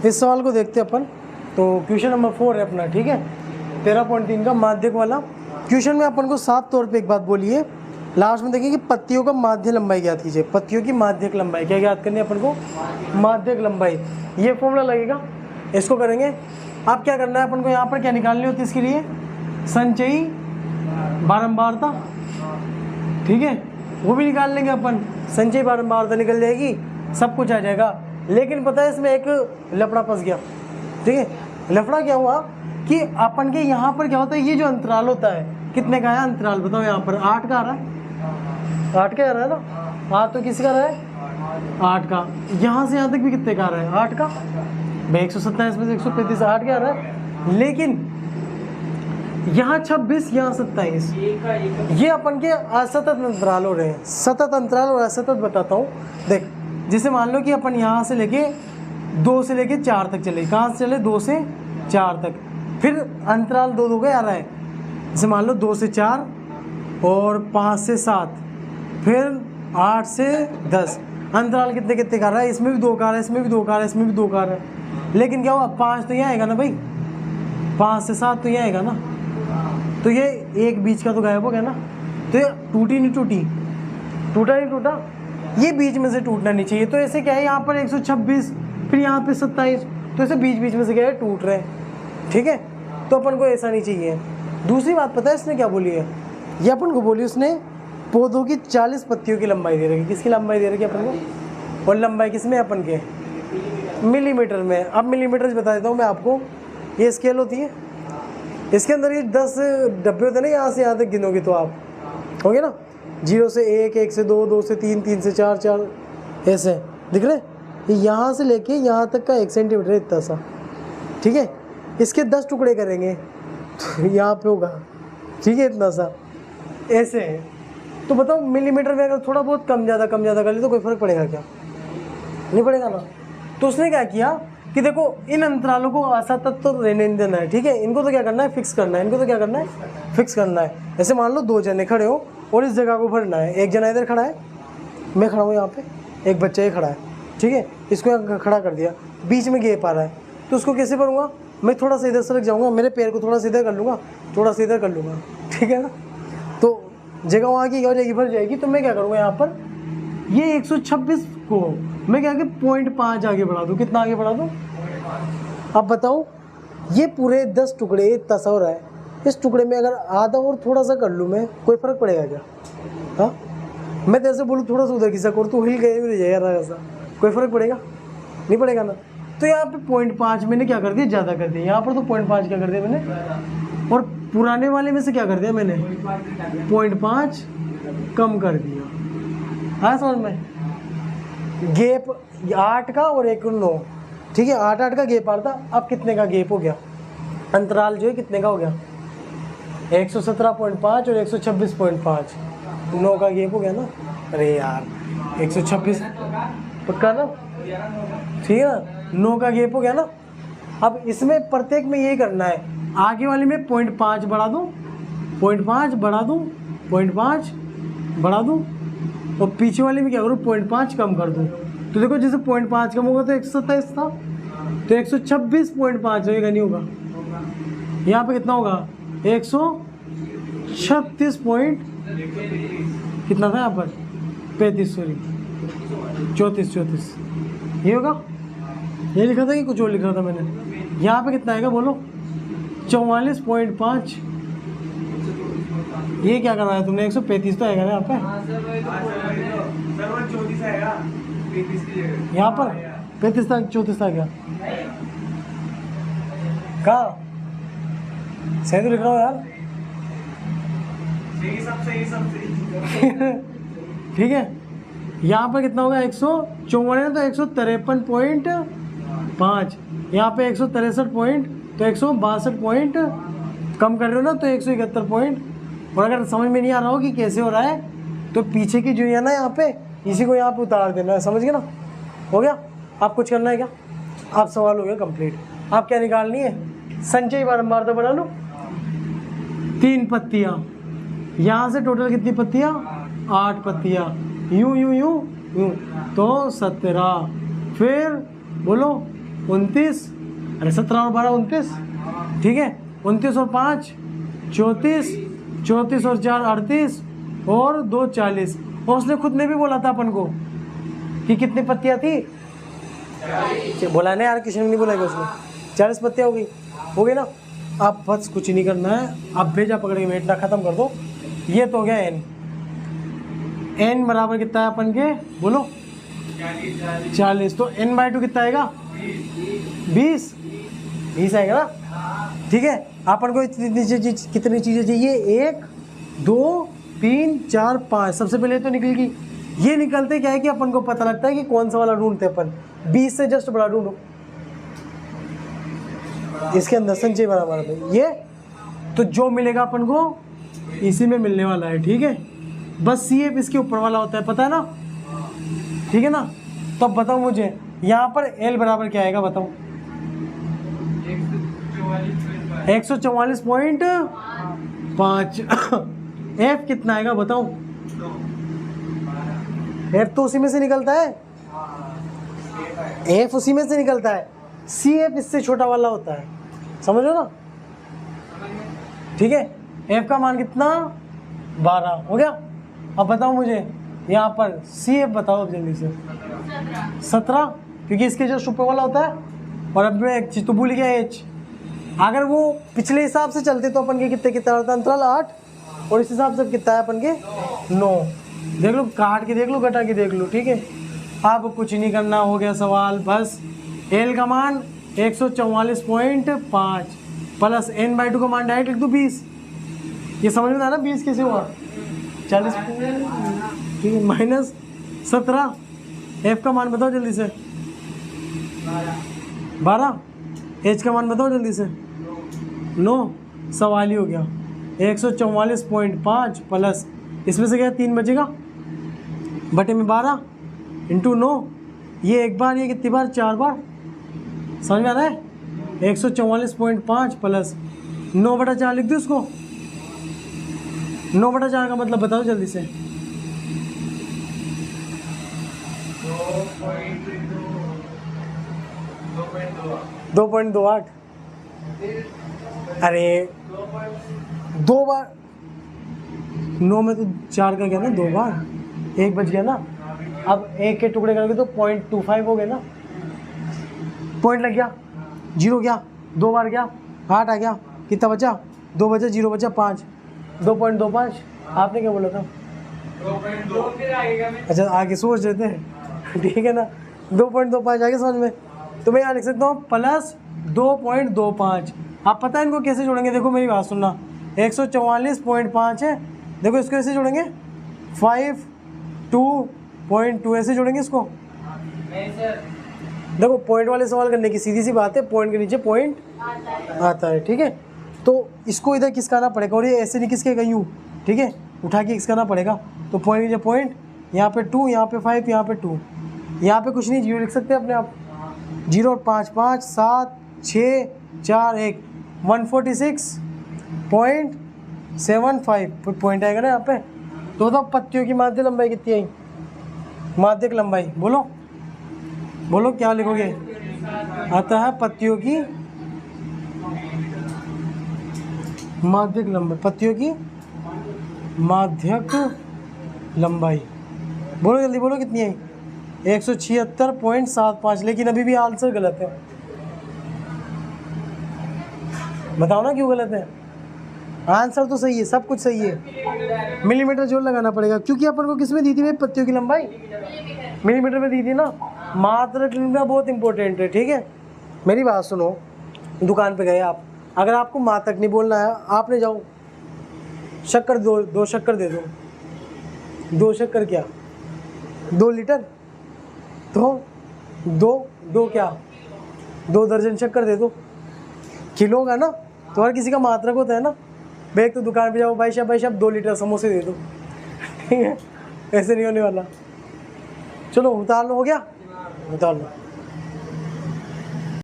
इस सवाल को देखते हैं अपन। तो क्वेश्चन नंबर 4 है अपना, ठीक है, 13.3 का माध्यक वाला क्वेश्चन में अपन को साफ तौर पे एक बात बोली है, लास्ट में देखिए कि पत्तियों का माध्य लंबाई ज्ञात कीजिए। पत्तियों की माध्यक लंबाई क्या ज्ञात करनी है अपन को? माध्यक लंबाई। ये फॉर्मूला लगेगा, इसको करेंगे। अब क्या करना है अपन को, यहाँ पर क्या निकालनी होती है इसके लिए? संचयी बारंबारता, ठीक है, वो भी निकाल लेंगे अपन। संचयी बारंबारता निकल जाएगी, सब कुछ आ जाएगा। लेकिन पता है इसमें एक लफड़ा फंस गया, ठीक है। लफड़ा क्या हुआ कि अपन के यहाँ पर क्या होता है, ये जो अंतराल होता है कितने का है अंतराल बताओ? यहाँ पर 8 का आ रहा है, 8 का आ रहा है ना। 8 तो किसी का रहा है? 8 का। यहाँ से यहाँ तक भी कितने का आ रहा है? 8 का। 127 में से 135, 8 का आ रहा है। लेकिन यहाँ 26, यहाँ 27, ये अपन के असतत अंतराल हो रहे हैं। सतत अंतराल और असतत बताता हूँ। देख, जैसे मान लो कि अपन यहाँ से लेके 2 से लेके 4 तक चले। कहाँ से चले? 2 से 4 तक। फिर अंतराल 2 का आ रहा है। जैसे मान लो 2 से 4 और 5 से 7, फिर 8 से 10। अंतराल कितने कितने का आ रहा है? इसमें भी 2 का आ रहा है, इसमें भी 2 का आ रहा है, इसमें भी 2 का आ रहा है। लेकिन क्या हुआ? 5 तो यहाँ आएगा ना भाई, 5 से 7 तो यहाँ आएगा ना। तो ये एक बीच का तो गायब हो गया ना। तो ये टूटी नहीं टूटी? टूटा नहीं टूटा? ये बीच में से टूटना नहीं चाहिए। तो ऐसे क्या है, यहाँ पर 126, फिर यहाँ पे 27, तो ऐसे बीच बीच में से क्या है, टूट रहे हैं, ठीक है। तो अपन को ऐसा नहीं चाहिए। दूसरी बात पता है इसने क्या बोली है? ये अपन को बोली उसने पौधों की 40 पत्तियों की लंबाई दे रखी। किसकी लंबाई दे रखी है अपन को? और लंबाई किस में? अपन के मिलीमीटर में। अब मिलीमीटर बता देता हूँ मैं आपको। ये स्केल होती है, इसके अंदर ये 10 डब्बे होते हैं ना, यहाँ से यहाँ तक गिनोगे तो आप होगे ना, 0 से 1, 1 से 2, 2 से 3, 3 से 4, 4, ऐसे दिख रहे? ये यहाँ से लेके यहाँ तक का 1 सेंटीमीटर इतना सा, ठीक है। इसके 10 टुकड़े करेंगे तो यहाँ पे होगा, ठीक है, इतना सा, ऐसे है। तो बताओ मिलीमीटर में अगर थोड़ा बहुत कम ज़्यादा कर ले तो कोई फ़र्क पड़ेगा क्या? नहीं पड़ेगा ना। तो उसने क्या किया कि देखो इन अंतरालों को असतत तो रहने नहीं देना है, ठीक है। इनको तो क्या करना है? फिक्स करना है। इनको तो क्या करना है? फिक्स करना है। ऐसे मान लो 2 जने खड़े हो और इस जगह को भरना है। एक जना इधर खड़ा है, मैं खड़ा हूँ यहाँ पे, एक बच्चा ये खड़ा है, ठीक है। इसको यहाँ खड़ा कर दिया, बीच में गैप आ रहा है, तो उसको कैसे भरूँगा? मैं थोड़ा सा इधर सरक जाऊँगा, मेरे पैर को थोड़ा सा इधर कर लूँगा, थोड़ा सा इधर कर लूँगा, ठीक है ना। तो जगह वहाँ की हो जाएगी, भर जाएगी। तो मैं क्या करूँगा यहाँ पर, ये 126 को मैं क्या 0.5 आगे बढ़ा दूँ। कितना आगे बढ़ा दूँ? अब बताओ, ये पूरे 10 टुकड़े इतना सा हो रहा है, इस टुकड़े में अगर आधा और थोड़ा सा कर लूँ मैं, कोई फ़र्क पड़ेगा क्या? हाँ, मैं जैसे बोलूँ थोड़ा सा उधर खिसक और तू हिल गए मेरे यार, ऐसा कोई फ़र्क पड़ेगा? नहीं पड़ेगा ना। तो यहाँ पे 0.5 मैंने क्या कर दिया? ज़्यादा कर दिया। यहाँ पर तो 0.5 क्या कर दिया मैंने, और पुराने वाले में से क्या कर दिया मैंने? 0.5 कम कर दिया। हाँ समझ में? गैप 8 का और 1 9, ठीक है, 8 का गैप आ रहा था। अब कितने का गैप हो गया? अंतराल जो है कितने का हो गया? 117.5 और 126.5, 9 का गैप हो गया ना। अरे यार 126 पक्का ना, ठीक है ना, 9 का गैप हो गया ना। अब इसमें प्रत्येक में यही करना है, आगे वाले में 0.5 बढ़ा दूँ, 0.5 बढ़ा दूँ, 0.5 बढ़ा दूँ, और पीछे वाले में क्या करूँ? 0.5 कम कर दूँ। तो देखो जैसे 0.5 कम होगा तो 127 था, तो 126.5 होगा, नहीं होगा? यहाँ पे कितना होगा? 136 पॉइंट कितना था यहाँ पर? 35, सॉरी 34, ये होगा? ये लिखा था कि कुछ और लिख रहा था मैंने? यहाँ पे कितना आएगा बोलो? 44.5। ये क्या करना है तुमने? 135 तो आएगा ना यहाँ पे? यहाँ पर 35 था, 34 था क्या? कहाँ सही तो लिख रहा हूँ यार। ठीक है, यहाँ पर कितना होगा? 154 है तो 153.5, यहाँ पे 163 पॉइंट, तो 162 पॉइंट कम कर रहे हो ना, तो 171 पॉइंट। और अगर समझ में नहीं आ रहा हो कि कैसे हो रहा है, तो पीछे की जो है ना यहाँ पे, इसी को यहाँ पे उतार देना है। समझ गए ना? हो गया? आप कुछ करना है क्या? आप सवाल हो गया कंप्लीट। आप क्या निकालनी है? संचयी बारंबारता बढ़ा लो, 3 पत्तियाँ, यहाँ से टोटल कितनी पत्तियाँ? 8 पत्तियाँ, यूँ यूँ यूँ यूँ, तो 17। फिर बोलो 29, अरे 17 और 12 29, ठीक है। 29 और 5 34, 34 और 4 38 और 2 40। और उसने खुद ने भी बोला था अपन को कि कितनी पत्तियां थी, बोला नहीं यार, किशन नहीं बोला उसने, 40 पत्तियां हो गई ना। अब बस कुछ नहीं करना है, अब भेजा पकड़ के बैठना, खत्म कर दो। ये तो हो गया एन। एन बराबर कितना है अपन के, बोलो 40। तो एन बाई 2 कितना आएगा, 20 आएगा ना, ठीक है। अपन को कितनी चीज़ें चाहिए, 1 2 3 4 5। सबसे पहले तो निकल गई। ये निकलते क्या है कि अपन को पता लगता है कि कौन सा वाला ढूंढते अपन, 20 से जस्ट बड़ा ढूंढो, इसके अंदर संचय बराबर है ये। तो जो मिलेगा अपन को इसी में मिलने वाला है, ठीक है। बस सी एफ इसके ऊपर वाला होता है, पता है ना, ठीक है ना। तो अब बताओ मुझे यहाँ पर एल बराबर क्या आएगा, बताओ। 144.5। एफ कितना आएगा बताओ, एफ तो उसी में से निकलता है, एफ उसी में से निकलता है, सी एफ इससे छोटा वाला होता है, समझो ना, ठीक है। एफ का मान कितना, 12 हो गया। अब बताओ मुझे यहाँ पर सी एफ बताओ अब जल्दी से, 17, क्योंकि इसके जो ऊपर वाला होता है। और अब मैं एक चीज तो भूल गया, एच। अगर वो पिछले हिसाब से चलते तो अपन के कितना होता है, अंतराल 8, और इस हिसाब से कितना है अपन के 9। देख लो, काट के देख लो, घटा के देख लो, ठीक है। अब कुछ नहीं करना, हो गया सवाल। बस एल का मान 144.5 प्लस एन बाई 2 का मान डायरेक्ट लिख दो 20। ये समझ में आया ना, 20 कैसे हुआ, 40, ठीक है, माइनस 17। एफ का मान बताओ जल्दी से, 12। एच का मान बताओ जल्दी से, 9। सवाल ही हो गया। 144.5 प्लस इसमें से क्या 3 बचेगा, बटे में 12 इंटू 9। ये एक बार, ये कितनी बार, 4 बार। समझ में आ रहा है। 144.5 प्लस 9/4 लिख दो इसको। 9/4 का मतलब बताओ जल्दी से, 2.28। अरे 2 बार 9 में तो 4 का गया ना, 2 बार, 1 बच गया ना। अब 1 के टुकड़े करोगे तो 0.25 हो गए ना, पॉइंट लग गया, 0 गया, 2 बार गया, 8 आ गया, कितना बचा, 2 बचा, 0 बचा, 5, 2.25। आपने क्या बोला था, 2.2। अच्छा आगे सोच लेते हैं, ठीक है ना। 2.25 आगे समझ में। तो मैं यहाँ लिख सकता हूँ प्लस 2.25। आप पता है इनको कैसे जोड़ेंगे, देखो मेरी बात सुनना। 144.5 है, देखो इसको ऐसे जोड़ेंगे, 5 2.2 ऐसे जोड़ेंगे इसको। देखो पॉइंट वाले सवाल करने की सीधी सी बात है, पॉइंट के नीचे पॉइंट आता है, ठीक है। तो इसको इधर खिसकाना पड़ेगा, और ये ऐसे नहीं खिसकेगा यूँ, ठीक है, उठा के खिसकाना पड़ेगा। तो पॉइंट नीचे पॉइंट, यहाँ पे 2, यहाँ पे 5, यहाँ पे 2, यहाँ पे कुछ नहीं, 0 लिख सकते हैं अपने आप। 0 और 5 5 7 6 4 1 146.75 पॉइंट आएगा ना यहाँ पे। तो बताओ पत्तियों की माध्य लंबाई कितनी आई, माध्यक लंबाई बोलो, बोलो क्या लिखोगे। आता है पत्तियों की माध्यक लंबाई, पत्तियों की माध्यक लंबाई, बोलो जल्दी बोलो कितनी आई, 176.75। लेकिन अभी भी आंसर गलत है, बताओ ना क्यों गलत है। आंसर तो सही है, सब कुछ सही है, मिलीमीटर जोर लगाना पड़ेगा, क्योंकि अपन को किस में दी थी पत्तियों की लंबाई, मिलीमीटर में दी थी ना। मात्रक लिखना बहुत इंपॉर्टेंट है, ठीक है। मेरी बात सुनो, दुकान पे गए आप, अगर आपको मात्रक नहीं बोलना है, आपने जाओ शक्कर दो शक्कर दे दो, 2 शक्कर क्या 2 लीटर, तो 2 क्या 2 दर्जन शक्कर दे दो, किलो का ना। तो हर किसी का मात्रक होता है ना। भाई तो दुकान पे जाओ, भाई साहब 2 लीटर समोसे दे दो, ठीक है, ऐसे नहीं होने वाला। चलो उतार लो, हो गया, उतार लो।